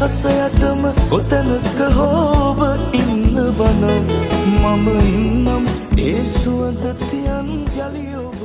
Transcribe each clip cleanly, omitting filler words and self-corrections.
අහසයටම කොතැනක හෝබ ඉන්නවනම් මම ඉන්නම් ඒ සුවඳතියන් යලි ඔබ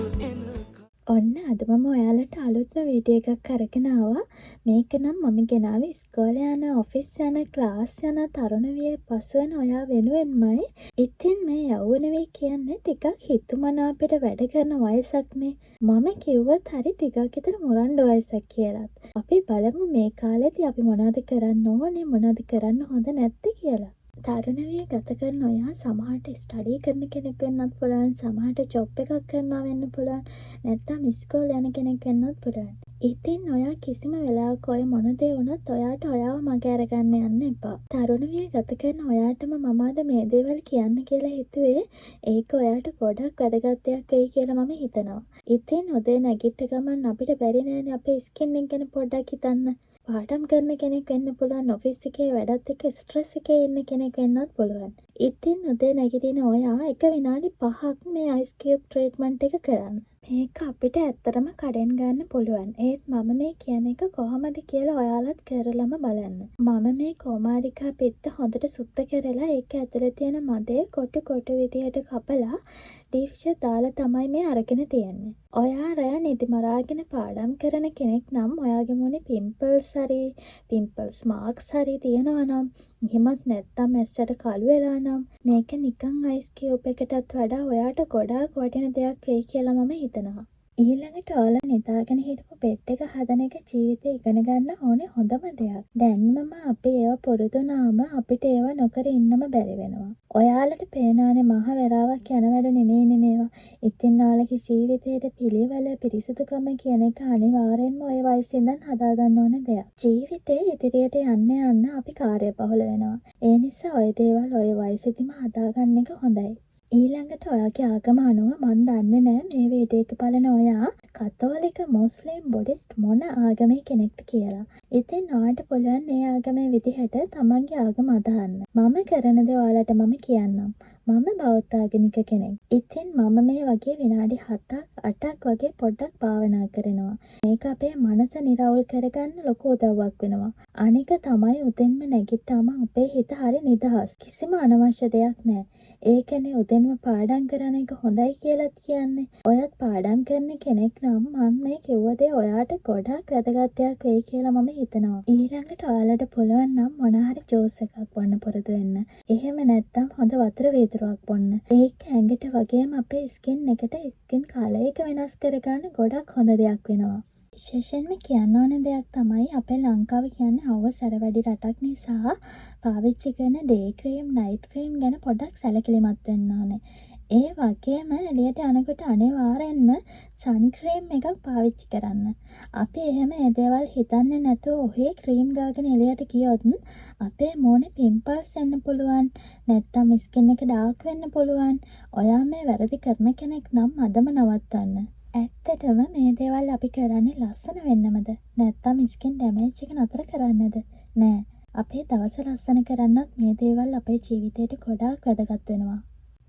ඔන්න අද මම ඔයාලට අලුත්ම වීඩියෝ එකක් අරගෙන ආවා. මේක නම් මම ගෙනාවේ ඉස්කෝලේ යන, ඔෆිස් යන, ක්ලාස් යන තරුණ වියේ පසු වෙන ඔයා වෙනුවෙන්මයි. ඉතින් මේ යෞවන වේ කියන්නේ ටිකක් හිතුමනාපෙට වැඩ කරන වයසක්නේ. මම කිව්වොත් හරි ටිකක් විතර මොරණ්ඩ වයසක් කියලාත්. අපි බලමු මේ කාලෙදී අපි මොනවද කරන්න ඕනේ, මොනවද කරන්න හොඳ නැත්තේ කියලා. තරුණ විය ගත කරන ඔයා සමහරට ස්ටඩි කරන කෙනෙක් වෙන්නත් පුළුවන්, සමහරට ජොබ් එකක් කරනවා වෙන්න පුළුවන්, නැත්නම් ඉස්කෝලේ යන කෙනෙක් වෙන්නත් පුළුවන්. ඉතින් ඔයා කිසිම වෙලාවක ඔය මොන දේ වුණත් ඔයාට ඔයාව මග අරගන්න යන්න එපා. තරුණ විය ගත කරන ඔයාටම මම අද මේ දේවල් කියන්න කියලා හිතුවේ ඒක ඔයාට ගොඩක් වැදගත් දෙයක් වෙයි කියලා මම හිතනවා. ඉතින් උදේ නැගිට ගමන් අපිට බැරි නෑනේ අපේ ස්කින් එක ගැන පොඩ්ඩක් හිතන්න. පාඩම් කරන කෙනෙක් වෙන්න පුළුවන්, ඔෆිස් එකේ වැඩත් එක්ක ස්ට්‍රෙස් එකේ ඉන්න කෙනෙක් වෙන්නත් පුළුවන්. ඉතින් උදේ නැගිටින ඔයා එක විනාඩි 5ක් මේ අයිස් කියුබ් ට්‍රීට්මන්ට් එක කරන්න. මේක අපිට ඇත්තටම කඩෙන් ගන්න පුළුවන්. ඒත් මම මේ කියන එක කොහොමද කියලා ඔයාලත් කරලම බලන්න. මම මේ කොමාරිකා පිත්ත හොඳට සුත්ත කරලා ඒක ඇතුලේ තියෙන මදේ කොටු විදියට කපලා ඩීෆ්ෂර් දාලා තමයි මේ අරගෙන තියෙන්නේ. ඔයා රෑ නිදි මරාගෙන පාඩම් කරන කෙනෙක් නම් ඔයාගේ මොනේ පිම්පල්ස් මාක්ස් හරි තියෙනවා නම්, එහෙමත් නැත්නම් ඇස්සට කළු වෙලා නම් මේක නිකන් අයිස් කියුබ් එකටත් වඩා ඔයාට ගොඩාක් වටින දෙයක් වෙයි කියලා මම හිතනවා. ඊළඟට ඔයාලා නිදාගෙන හිටපු බෙඩ් එක හදන එක ජීවිතේ ඉගෙන ගන්න ඕනේ හොඳම දෙයක්. දැන්මම අපි ඒවා පුරුදුනාම අපිට ඒවා නොකර ඉන්නම බැරි වෙනවා. ඔයාලට පේනානේ මහ වෙලාවක් යන වැඩ නෙමෙයිනේ මේවා. ඉතින් ඔයාලගේ ජීවිතේට පිළිවෙල පිරිසුදුකම කියන එක අනිවාර්යෙන්ම ඔය වයසේ ඉඳන් හදාගන්න ඕන දෙයක්. ජීවිතේ ඉදිරියට යන්න අපි කාර්යබහුල වෙනවා. ඒ නිසා ඔය දේවල් ඔය වයසේදීම හදාගන්න එක හොඳයි. ඊළඟට ඔයාගේ ආගම අනුව මන් දන්නේ නෑ මේ වීඩියෝ එක බලන ඔයා කතෝලික, මුස්ලිම්, බුද්දිස්ට් මොන ආගමේ කෙනෙක්ද කියලා. ඉතින් ඔයාට පුළුවන් මේ ආගමේ විදිහට තමන්ගේ ආගම අදහන්න. මම කරන දේ ඔයාලට මම කියන්නම්. මම බෞද්ධ ආගමික කෙනෙක්. ඉතින් මම මේ වගේ විනාඩි 7ක් 8ක් වගේ පොඩ්ඩක් භාවනා කරනවා. මේක අපේ මනස නිරවුල් කරගන්න ලොකු උදව්වක් වෙනවා. අනික තමයි උදෙන්ම නැගිට්ටාම අපේ හිත හරි නිදහස්. කිසිම අනවශ්‍ය දෙයක් නෑ. ඒකනේ උදෙන්ම පාඩම් කරන එක හොඳයි කියලාත් කියන්නේ. ඔයත් පාඩම් කරන කෙනෙක් නම් මම මේ කිව්ව දේ ඔයාට ගොඩක් වැදගත් දෙයක් වෙයි කියලා මම හිතනවා. ඊළඟට ඔයාලට පුළුවන් නම් මොන හරි ජූස් එකක් බොන්න පුරුදු වෙන්න. එහෙම නැත්නම් හොඳ වතුර වීදුරුවක් බොන්න. ඒක ඇඟට වගේම අපේ ස්කින් එකට ස්කින් කලර් එක වෙනස් කරගන්න ගොඩක් හොඳ දෙයක් වෙනවා. විශේෂයෙන්ම කියන්න ඕන දෙයක් තමයි අපේ ලංකාව කියන්නේ අවසර වැඩි රටක් නිසා පාවිච්චි කරන ඩේ ක්‍රීම්, නයිට් ක්‍රීම් ගැන පොඩ්ඩක් සැලකිලිමත් වෙන්න ඕනේ. ඒ වගේම එළියට යනකොට අනිවාර්යෙන්ම සන් ක්‍රීම් එකක් පාවිච්චි කරන්න. අපි එහෙම ඒ දේවල් හිතන්නේ නැතුව ඔහේ ක්‍රීම් ගාගෙන එළියට ගියොත් අපේ මූණේ පිම්පල්ස් එන්න පුළුවන්. නැත්තම් ස්කින් එක ඩාර්ක් වෙන්න පුළුවන්. ඔයා මේ වැරදි කරන කෙනෙක් නම් අදම නවත්තන්න. ඇත්තටම මේ දේවල් අපි කරන්නේ ලස්සන වෙන්නමද? නැත්තම් ස්කින් ඩැමේජ් එක නතර කරන්නද? නෑ. අපේ දවස ලස්සන කරන්නත් මේ දේවල් අපේ ජීවිතේට ගොඩාක් වැදගත් වෙනවා.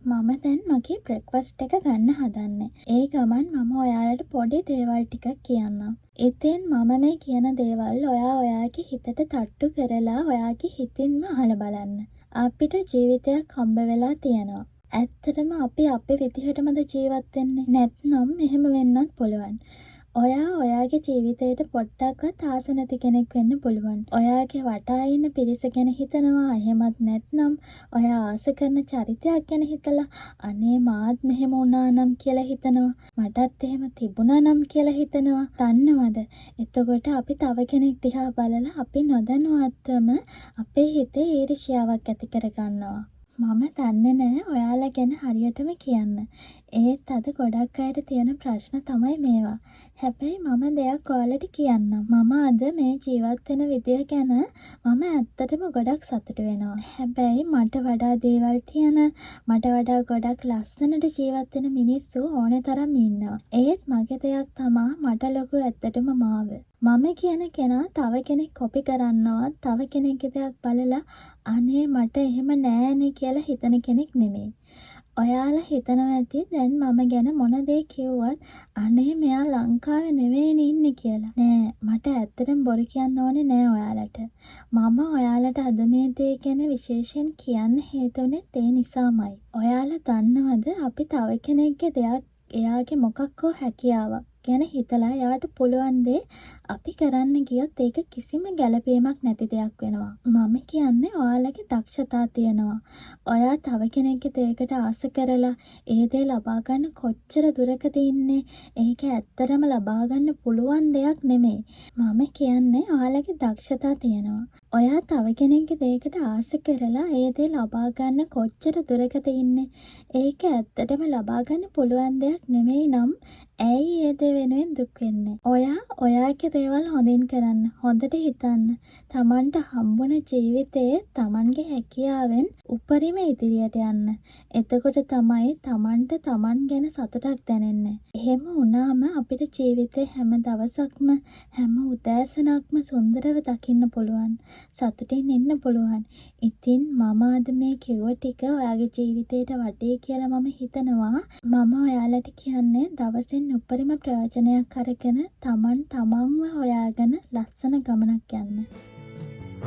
මම දැන් මගේ බ්‍රෙක්ෆාස්ට් එක ගන්න හදන්නේ. ඒ ගමන් මම ඔයාලට පොඩි දේවල් ටිකක් කියන්නම්. ඉතින් මම මේ කියන දේවල් ඔයාගේ හිතට තට්ටු කරලා ඔයාගේ හිතින්ම අහලා බලන්න. අපිට ජීවිතයක් හම්බ වෙලා තියෙනවා. ඇත්තටම අපි අපේ විදිහටමද ජීවත් වෙන්නේ? නැත්නම් එහෙම වෙන්නත් පුළුවන්. ඔයාගේ ජීවිතේට පොඩ්ඩක්වත් ආස නැති කෙනෙක් වෙන්න පුළුවන්. ඔයාගේ වටා ඉන්න පිරිස ගැන හිතනවා. එහෙමත් නැත්නම් ඔයා ආස කරන චරිතයක් ගැන හිතලා අනේ මාත් මෙහෙම වුණා නම් කියලා හිතනවා. මටත් එහෙම තිබුණා නම් කියලා හිතනවා. දන්නවද? එතකොට අපි තව කෙනෙක් දිහා බලලා අපි නොදැනුවත්වම අපේ හිතේ ඊර්ෂ්‍යාවක් ඇති කරගන්නවා. මම දන්නේ නෑ ඔයාලා ගැන හරියටම කියන්න. ඒත් අද ගොඩක් අයට තියෙන ප්‍රශ්න තමයි මේවා. හැබැයි මම දෙයක් ඔයාලට කියන්නම්. මම අද මේ ජීවත් වෙන විදිය ගැන මම ඇත්තටම ගොඩක් සතුටු වෙනවා. හැබැයි මට වඩා දේවල් තියෙන, මට වඩා ගොඩක් ලස්සනට ජීවත් වෙන මිනිස්සු ඕනේ තරම් ඉන්නවා. ඒත් මගේ දෙයක් තමා මට ලොකු ඇත්තටම මාව. මම කියන කෙනා තව කෙනෙක් කොපි කරනවා, තව කෙනෙක්ගේ දෙයක් බලලා අනේ මට එහෙම නෑනේ කියලා හිතන කෙනෙක් නෙමෙයි. ඔයාලා හිතනවා ඇති දැන් මම ගැන මොන දේ කිව්වත් අනේ මෙයා ලංකාවේ නෙවෙයිනේ ඉන්නේ කියලා. නෑ මට ඇත්තටම බොරු කියන්න ඕනේ නෑ ඔයාලට. මම ඔයාලට අද මේ දේ ගැන විශේෂයෙන් කියන්න හේතුනේ ඒ නිසාමයි. ඔයාලා දන්නවද අපි තව කෙනෙක්ගේ දෙයක් එයාගේ මොකක් හෝ හැකියාවක් ගැන හිතලා එයාට පුළුවන් දේ අපි කරන්න ගියොත් ඒක කිසිම ගැළපීමක් නැති දෙයක් වෙනවා. මම කියන්නේ ඔයාලගේ දක්ෂතා තියෙනවා. ඔයා තව කෙනෙක්ගේ දෙයකට ආස කරලා ඒ දේ ලබා ගන්න කොච්චර දුරකද ඉන්නේ. ඒක ඇත්තටම ලබා ගන්න පුළුවන් දෙයක් නෙමෙයි. මම කියන්නේ ඔයාලගේ දක්ෂතා තියෙනවා. ඔයා තව කෙනෙක්ගේ දෙයකට ආස කරලා ඒ දේ ලබා ගන්න කොච්චර දුරකද ඉන්නේ. ඒක ඇත්තටම ලබා ගන්න පුළුවන් දෙයක් නෙමෙයි නම් ඇයි ඒ දේ වෙනුවෙන් දුක් වෙන්නේ? ඔයාගේ දේවල් හොඳින් කරන්න. හොඳට හිතන්න. Tamanට හම්බුන ජීවිතයේ Tamanගේ හැකියාවෙන් උපරිම ඉදිරියට යන්න. එතකොට තමයි Tamanට Taman ගැන සතුටක් දැනෙන්නේ. එහෙම වුණාම අපිට ජීවිතේ හැම දවසක්ම හැම උදෑසනක්ම සුන්දරව දකින්න පුළුවන්. සතුටින් ඉන්න පුළුවන්. ඉතින් මම අද මේ කිව්ව ටික ඔයාගේ ජීවිතේට වටේ කියලා මම හිතනවා. මම ඔයාලට කියන්නේ දවසෙන් උපරිම ප්‍රයෝජනයක් අරගෙන තමන්ව හොයාගෙන ලස්සන ගමනක් යන්න.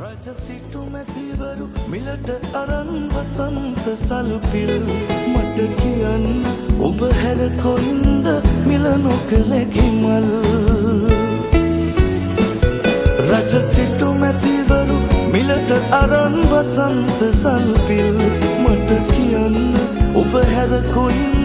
රජ සිටු මැතිවරු මිලට අරන් වසන්ත සල්පිල් මට කියන්න ඔබ හැර කොයින්ද මිල නොකළ කිමල්. රජ සිටු මැතිවරු මිලට අරන් වසන්ත සල්පිල් මට කියන්න ඔබ හැර කොයින්ද